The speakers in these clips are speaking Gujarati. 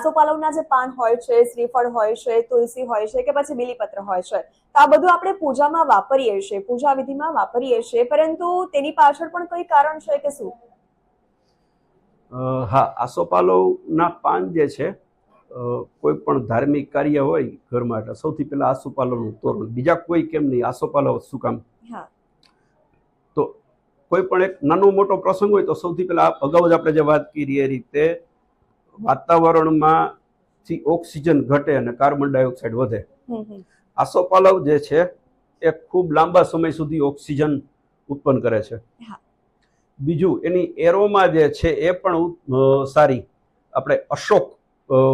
આસોપાલવના જે પાન હોય છે, શ્રીફળ હોય છે, તુલસી હોય છે કે પછી બીલીપત્ર હોય છે, તો આ બધું આપણે પૂજામાં વાપરીએ છીએ, પૂજા વિધિમાં વાપરીએ છીએ, પરંતુ તેની પાછળ પણ કોઈ કારણ છે કે શું? હા, આસોપાલવના પાન જે છે, કોઈ પણ ધાર્મિક કાર્ય હોય ઘર માટે સૌથી પહેલા આસોપાલવનું તોરણ, બીજા કોઈ કેમ નહીં, આસોપાલવ શું કામ? તો કોઈ પણ એક નાનો મોટો પ્રસંગ હોય તો સૌથી પહેલા અગાઉ જ આપણે જે વાત કરી એ રીતે વાતાવરણમાંથી ઓક્સિજન ઘટે અને કાર્બન ડાયોક્સાઇડ વધે. આસોપાલવ જે છે એ ખૂબ લાંબા સમય સુધી ઓક્સિજન ઉત્પન્ન કરે છે. બીજું, એની એરોમા જે છે એ પણ સારી. આપણે અશોક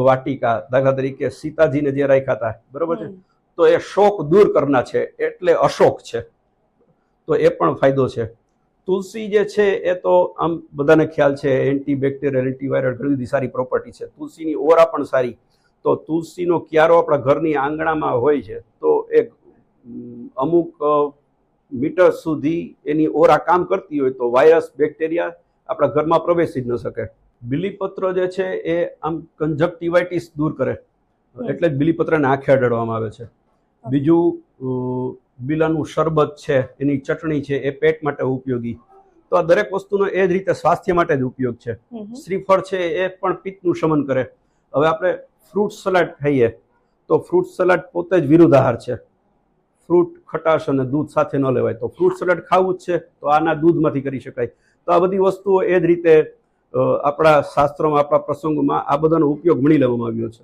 વાટિકા દાખલા તરીકે સીતાજીને જે રાખ્યા હતા, બરોબર છે, તો એ શોક દૂર કરનાર છે એટલે અશોક છે, તો એ પણ ફાયદો છે. તુલસી જે છે એ તો આમ બધાને ખ્યાલ છે, એન્ટીબેક્ટેરિયલ, એન્ટીવાયરલ ઘણી બધી સારી પ્રોપર્ટી છે. તુલસીની ઓરા પણ સારી. તો તુલસીનો ક્યારો આપણા ઘરની આંગણામાં હોય છે તો એક અમુક મીટર સુધી એની ઓરા કામ કરતી હોય તો વાયરસ, બેક્ટેરિયા આપણા ઘરમાં પ્રવેશી જ ન શકે. બીલીપત્ર જે છે એ આમ કન્જક્ટિવાઇટિસ દૂર કરે, એટલે જ બીલીપત્રને આંખે અડાડવામાં આવે છે. બીજું, બીલાનું શરબત છે, એની ચટણી છે, એ પેટ માટે ઉપયોગી. તો આ દરેક વસ્તુનો એ જ રીતે સ્વાસ્થ્ય માટે જ ઉપયોગ છે. શ્રીફળ છે એ પણ પિત્તનું શમન કરે. હવે આપણે ફ્રૂટ સલાડ ખાઈએ તો ફ્રૂટ સલાડ પોતે જ વિરુદ્ધ આહાર છે. ફ્રૂટ ખટાશ અને દૂધ સાથે ન લેવાય, તો ફ્રૂટ સલાડ ખાવું જ છે તો આના દૂધમાંથી કરી શકાય. તો આ બધી વસ્તુઓ એ જ રીતે આપણા શાસ્ત્રોમાં, આપણા પ્રસંગોમાં આ બધાનો ઉપયોગ મળી લેવામાં આવ્યો છે.